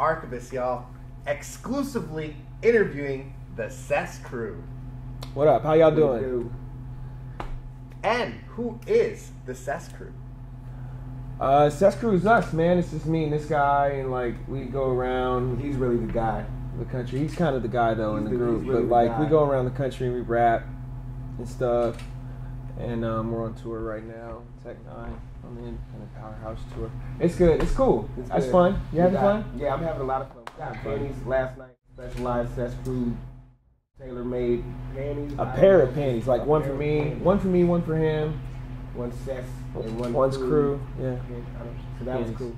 Archivist, y'all, exclusively interviewing the Cess Crew. What up? How y'all doing? And who is the Cess Crew? Cess Crew is us, man. It's just me and this guy, and like we go around. He's really the guy. The country. He's kind of the guy though in the group, really but like guy. we go around the country and we rap and stuff. And we're on tour right now, Tech Nine, on the Independent Powerhouse tour. It's good. It's cool. That's good. fun. You having fun? Yeah, I'm having a lot of fun. We got panties last night. Specialized Cess Crew, tailor-made panties. A pair of panties, like one for me, one for him. One Cess and One's crew. Yeah. So that was cool.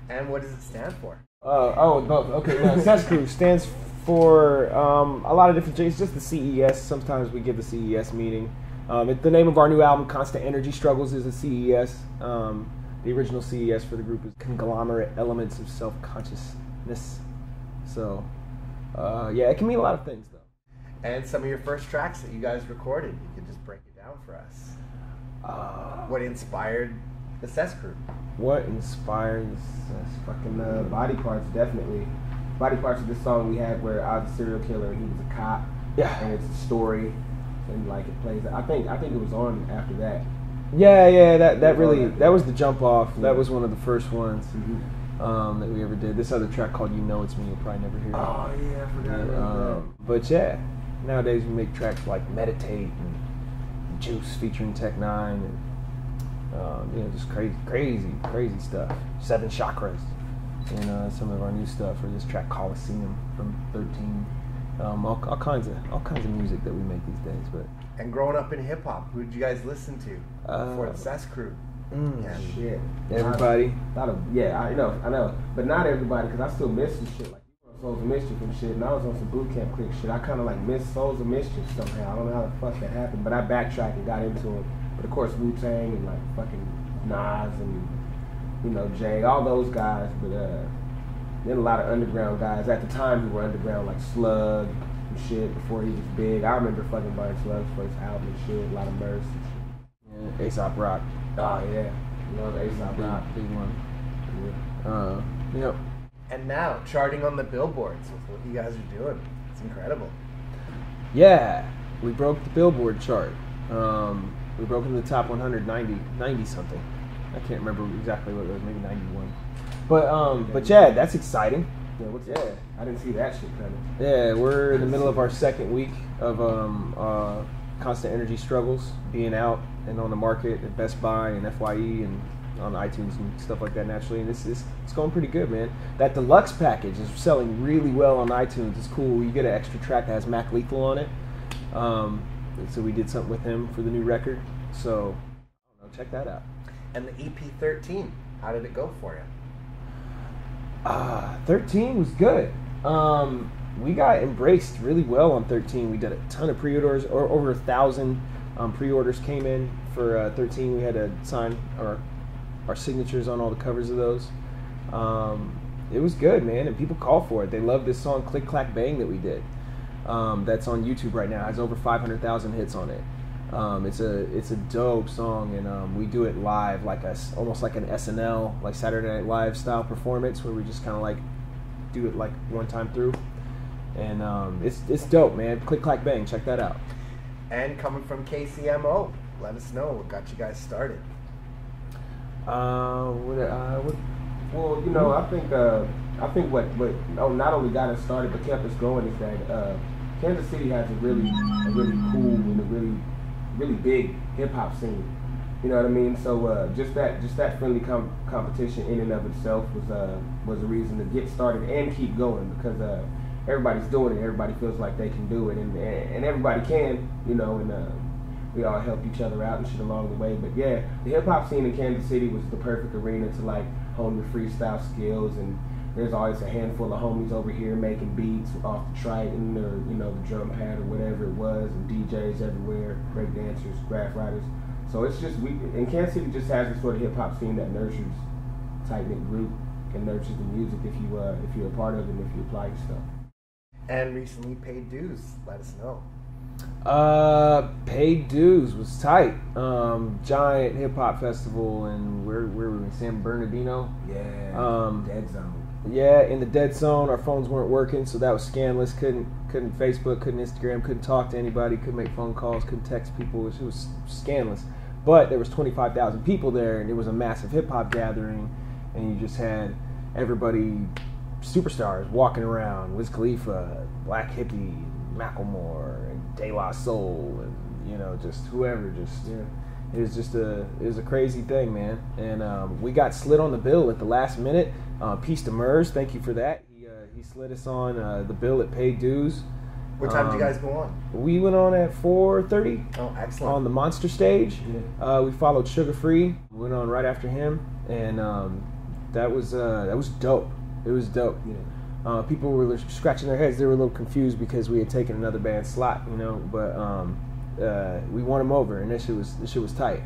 And what does it stand for? Okay. Yeah, Cess Crew stands for a lot of different things. It's just the CES. Sometimes we give the CES meeting. The name of our new album, Constant Energy Struggles, is a CES. The original CES for the group is Conglomerate Elements of Self-Consciousness. So, yeah, it can mean a lot of things, though. And some of your first tracks that you guys recorded, you could just break it down for us. What inspired the Cess Crew? What inspired the Cess Crew? Fucking Body Parts, definitely. Body Parts of this song we had where I was a serial killer and he was a cop. Yeah. And it's a story. And like it plays. I think it was on after that. Yeah. That was the jump off. Yeah. That was one of the first ones Mm-hmm. that we ever did. This other track called "You Know It's Me," you'll probably never hear it. Oh yeah, I forgot about that. But yeah, nowadays we make tracks like "Meditate" and "Juice" featuring Tech Nine, and just crazy stuff. 7 Chakras, and some of our new stuff. Or this track "Coliseum" from 13. All kinds of music that we make these days. But And growing up in hip hop, who did you guys listen to before the Cess Crew? Shit. Everybody. I know. But not everybody, because I still miss some shit. Like, you were on Souls of Mischief and shit, and I was on some boot camp click shit. I kind of like miss Souls of Mischief somehow. I don't know how the fuck that happened, but I backtracked and got into it. But of course, Wu-Tang and like fucking Nas and, Jay, all those guys. But then a lot of underground guys at the time who were underground, like Slug and shit, before he was big. I remember fucking buying Slug's first album and shit, a lot of Merce and shit. Yeah, Aesop Rock. Oh yeah, love Aesop Rock. Big one. Yeah. Yep. And now, charting on the billboards with what you guys are doing. It's incredible. Yeah, we broke the Billboard chart. We broke into the top 100, 90 something. I can't remember exactly what it was, maybe 91. But yeah, that's exciting. Yeah, I didn't see that shit coming. Yeah, we're in the middle of our second week of Constant Energy Struggles being out and on the market at Best Buy and FYE and on iTunes and stuff like that naturally. And it's going pretty good, man. That deluxe package is selling really well on iTunes. It's cool. You get an extra track that has Mac Lethal on it. So we did something with him for the new record. So I don't know, check that out. And the EP 13, how did it go for you? 13 was good. We got embraced really well on 13. We did a ton of pre-orders, or over 1,000 pre-orders came in for 13. We had to sign our signatures on all the covers of those. It was good, man, and people call for it. They love this song "Click Clack Bang" that we did. That's on YouTube right now. It has over 500,000 hits on it. It's a dope song, and we do it live, almost like an SNL, like Saturday Night Live style performance, where we just kind of like do it like one time through, and it's dope, man. Click Clack Bang, check that out. And coming from KCMO, let us know what got you guys started. Well, I think what not only got us started but kept us going is that Kansas City has a really cool and a really big hip hop scene. You know what I mean? So just that friendly competition in and of itself was a reason to get started and keep going, because everybody's doing it. Everybody feels like they can do it, and everybody can, and we all help each other out and shit along the way. But yeah, the hip hop scene in Kansas City was the perfect arena to like hone your freestyle skills, and there's always a handful of homies over here making beats off the Triton or the drum pad or whatever it was, and DJs everywhere, break dancers, graph writers. So it's just and Kansas City just has this sort of hip hop scene that nurtures tight knit group and nurtures the music if you're a part of it and if you apply yourself. And recently paid dues. Let us know. Paid dues was tight. Giant hip hop festival, and where were we? San Bernardino. Yeah. Dead Zone. Yeah, in the dead zone, our phones weren't working, so that was scanless. Couldn't Facebook, couldn't Instagram, couldn't talk to anybody, couldn't make phone calls, couldn't text people. It was scanless. But there was 25,000 people there, and it was a massive hip hop gathering, and you just had everybody, superstars walking around: Wiz Khalifa, Black Hippie, Macklemore, and De La Soul, and just whoever. It was a crazy thing, man. And we got slid on the bill at the last minute. Peace to Murs, thank you for that. He slid us on the bill at paid dues. What time did you guys go on? We went on at 4:30. Oh, excellent. On the Monster stage. Yeah. We followed Sugar Free. We went on right after him, and that was dope. It was dope. Yeah. People were scratching their heads. They were a little confused because we had taken another band's slot, but we won them over, and this shit was tight.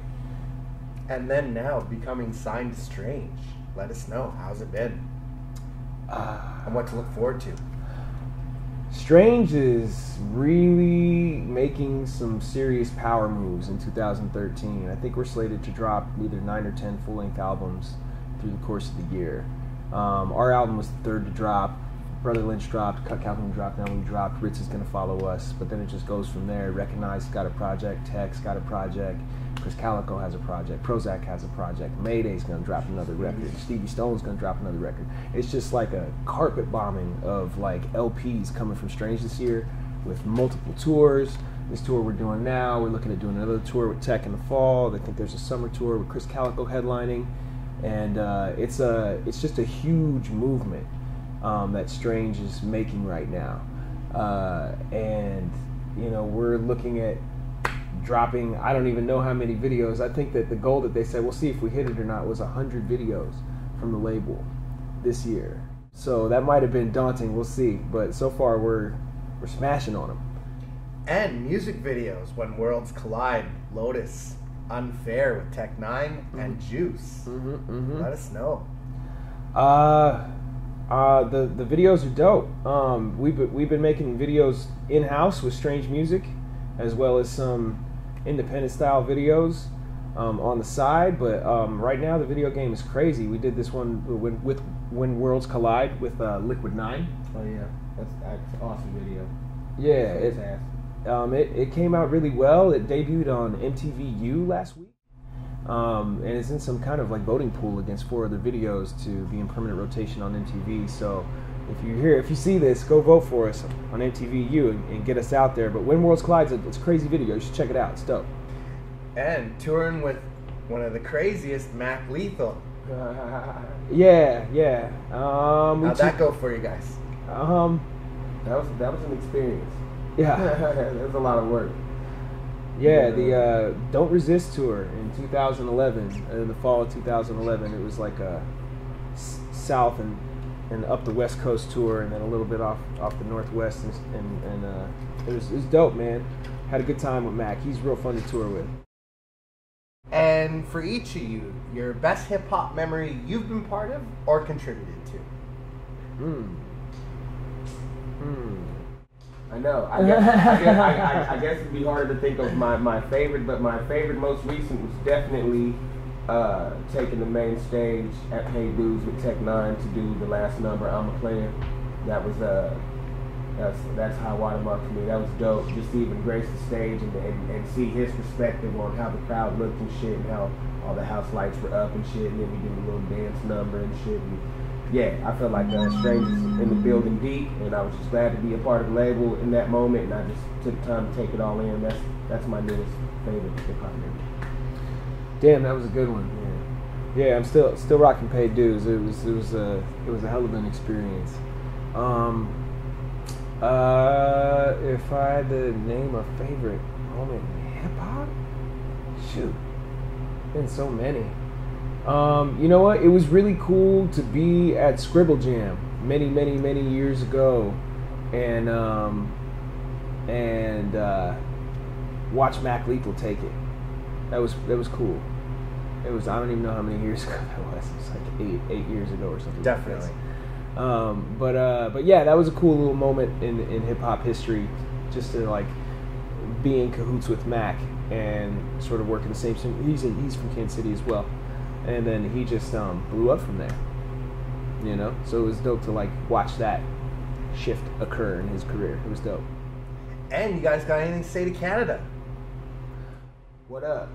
And then now becoming signed to Strange. Let us know, how's it been, and what to look forward to. Strange is really making some serious power moves in 2013. I think we're slated to drop either 9 or 10 full-length albums through the course of the year. Our album was the third to drop. Brother Lynch dropped, Cut Calhoun dropped, now we dropped. Ritz is going to follow us, but then it just goes from there. Recognized got a project, Tex got a project, Chris Calico has a project, Prozac has a project, Mayday's going to drop another record, Stevie Stone's going to drop another record. It's just like a carpet bombing of like LPs coming from Strange this year with multiple tours. This tour we're doing now, we're looking at doing another tour with Tech in the fall. I think there's a summer tour with Chris Calico headlining, and it's just a huge movement that Strange is making right now. And we're looking at dropping, I don't even know how many videos. I think that the goal that they said, we'll see if we hit it or not, was 100 videos from the label this year. So that might have been daunting, we'll see. But so far we're smashing on them. And music videos, When Worlds Collide, Lotus, Unfair with Tech Nine, and Juice. Let us know. The videos are dope. We've been making videos in-house with Strange Music, as well as some independent style videos on the side. But right now the video game is crazy. We did this one with When Worlds Collide with Liquid 9. Oh yeah, that's an awesome video. Yeah, it came out really well. It debuted on MTV U last week. And it's in some kind of like voting pool against 4 other videos to be in permanent rotation on MTV. So if you see this, go vote for us on MTV and get us out there. But When Worlds Collide, it's a crazy video. You should check it out. It's dope. And touring with one of the craziest, Mac Lethal. Yeah. How'd that go for you guys? That was an experience. Yeah. It was a lot of work. Yeah, the Don't Resist tour in 2011, in the fall of 2011, it was like a south and up the West Coast tour, and then a little bit off the Northwest, and it was dope, man. Had a good time with Mac. He's real fun to tour with. And for each of you, your best hip hop memory you've been part of or contributed to? I know. I guess it'd be harder to think of my favorite, but my favorite most recent was definitely taking the main stage at Paid Dues with Tech Nine to do the last number, I'm a Player. That was that's high watermark for me. That was dope. Just to even grace the stage and see his perspective on how the crowd looked and shit, and how all the house lights were up and shit, and then we did a little dance number and shit. And yeah, I felt like Strange was in the building deep, and I was just glad to be a part of the label in that moment, and I just took time to take it all in. That's my newest favorite hip hop memory. Damn, that was a good one. Yeah, I'm still rocking Paid Dues. It was a hell of an experience. If I had to name a favorite moment in hip hop, shoot, been so many. You know what? It was really cool to be at Scribble Jam many years ago, and watch Mac Lethal take it. That was cool. It was, I don't even know how many years ago that was. It was like eight years ago or something. Definitely. But yeah, that was a cool little moment in hip hop history, just to like be in cahoots with Mac and sort of work in the same thing. He's from Kansas City as well, and then he just blew up from there. You know, so it was dope to like watch that shift occur in his career. It was dope. And you guys got anything to say to Canada? What up?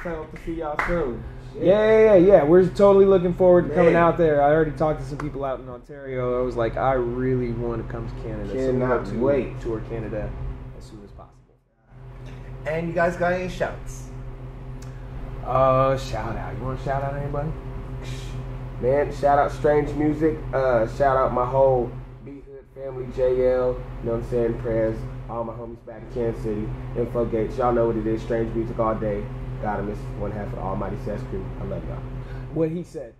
Hope to see y'all soon. Yeah. We're totally looking forward to coming Man. out there. I already talked to some people out in Ontario. I was like, I really want to come to Canada. Cannot so wait. Tour Canada as soon as possible. And you guys got any shouts? Shout out. You want to shout out anybody? Man, shout out Strange Music. Shout out my whole B Hood family, JL. You know what I'm saying? Prayers. All my homies back in Kansas City. Info Gates. Y'all know what it is. Strange Music all day. Got him. It's one half of the Almighty Sess Crew. I love y'all. What he said.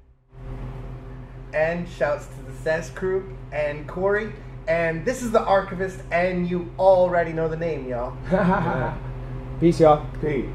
And shouts to the Sess Crew and Corey. And this is the Archivist, and you already know the name, y'all. Peace, y'all. Peace.